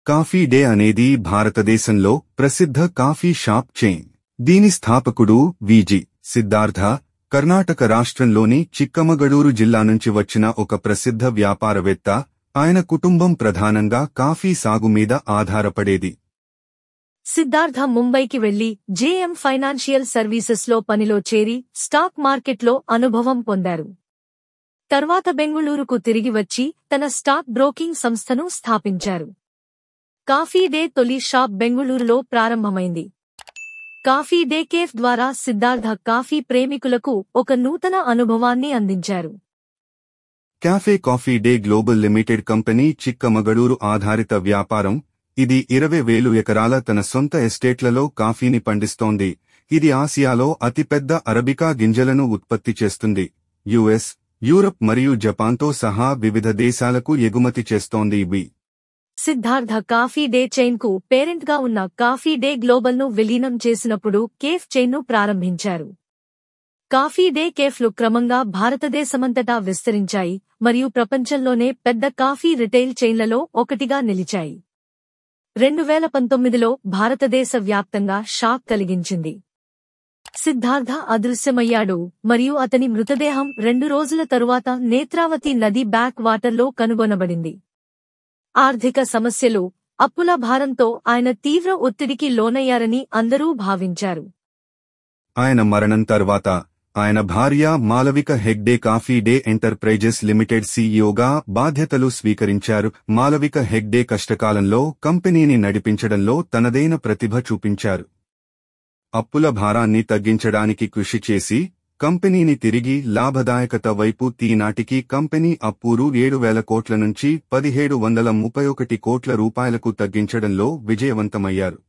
Coffee day అనేది భారతదేశంలో ప్రసిద్ధ కాఫీ షాప్ చైన్. దీని స్థాపకుడు వి.జి. సిద్ధార్థ కర్ణాటక రాష్ట్రంలోని చిక్కమగళూరు జిల్లా నుంచి వచ్చిన ఒక ప్రసిద్ధ వ్యాపారవేత్త. ఆయన కుటుంబం ప్రధానంగా కాఫీ సాగు మీద ఆధారపడేది. సిద్ధార్థ ముంబైకి వెళ్లి జేఎం ఫైనాన్షియల్ సర్వీసెస్లో పనిలో చేరి స్టాక్ మార్కెట్లో అనుభవం పొందారు. తర్వాత బెంగుళూరుకు తిరిగి వచ్చి తన స్టాక్ బ్రోకింగ్ సంస్థను స్థాపించారు. కాఫీ డే తొలి షాప్ బెంగుళూరులో ప్రారంభమైంది. కాఫీ డే కేఫ్ ద్వారా సిద్ధార్థ కాఫీ ప్రేమికులకు ఒక నూతన అనుభవాన్ని అందించారు. Cafe coffee day global limited company Chikkamagaluru ఆధారిత వ్యాపారం. ఇది 20,000 ఎకరాల తన సొంత ఎస్టేట్లలో కాఫీని పండిస్తోంది. ఇది ఆసియాలో అతిపెద్ద అరబికా గింజలను ఉత్పత్తి చేస్తుంది. యుఎస్, యూరప్ మరియు జపాన్తో సహా వివిధ దేశాలకు ఎగుమతి చేస్తోంది. సిద్ధార్థ కాఫీ డే చైన్కు పేరెంట్గా ఉన్న కాఫీ డే గ్లోబల్ను విలీనం చేసినప్పుడు కేఫ్ చైన్ను ప్రారంభించారు. కాఫీ డే కేఫ్లు క్రమంగా భారతదేశమంతటా విస్తరించాయి మరియు ప్రపంచంలోనే పెద్ద కాఫీ రిటైల్ చైన్లలో ఒకటిగా నిలిచాయి. 2019లో భారతదేశ వ్యాప్తంగా షాక్ కలిగించింది. సిద్ధార్థ అదృశ్యమయ్యాడు మరియు అతని మృతదేహం 2 రోజుల తరువాత నేత్రావతి నది బ్యాక్ వాటర్లో కనుగొనబడింది. ఆర్థిక సమస్యలు, అప్పుల భారంతో ఆయన తీవ్ర ఒత్తిడికి లోనయ్యారని అందరూ భావించారు. ఆయన మరణం తర్వాత ఆయన భార్య మాలవిక హెగ్డే కాఫీ డే ఎంటర్ప్రైజెస్ లిమిటెడ్ సీఈఓగా బాధ్యతలు స్వీకరించారు. మాలవిక హెగ్డే కష్టకాలంలో కంపెనీని నడిపించడంలో తనదైన ప్రతిభ చూపించారు. అప్పుల భారాన్ని తగ్గించడానికి కృషి చేసి కంపెనీని తిరిగి లాభదాయకత వైపు తీనాటికి కంపెనీ అప్పు రూ. 7,000 కోట్ల నుంచి 1,731 కోట్ల రూపాయలకు తగ్గించడంలో విజయవంతమయ్యారు.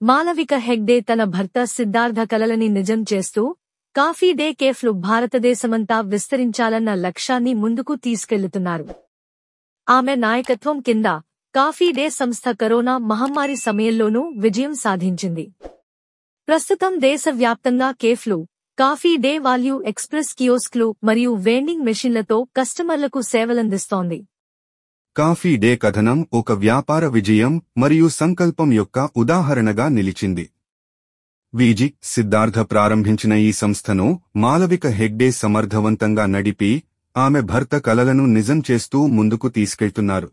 మాలవిక హెగ్డే తన భర్త సిద్ధార్థ కలలని నిజం చేస్తూ కాఫీ డే కేఫ్లు భారతదేశమంతా విస్తరించాలన్న లక్ష్యాన్ని ముందుకు తీసుకెళ్తున్నారు. ఆమె నాయకత్వం కింద కాఫీ డే సంస్థ కరోనా మహమ్మారి సమయంలోనూ విజయం సాధించింది. ప్రస్తుతం దేశవ్యాప్తంగా కేఫ్లు, కాఫీ డే వాల్యూ ఎక్స్ప్రెస్ కియోస్క్లు మరియు వెండింగ్ మెషిన్లతో కస్టమర్లకు సేవలందిస్తోంది. కాఫీ డే కథనం ఒక వ్యాపార విజయం మరియు సంకల్పం యొక్క ఉదాహరణగా నిలిచింది. వి.జి. సిద్ధార్థ ప్రారంభించిన ఈ సంస్థను మాలవిక హెగ్డే సమర్థవంతంగా నడిపి ఆమె భర్త కలలను నిజం చేస్తూ ముందుకు తీసుకెళ్తున్నారు.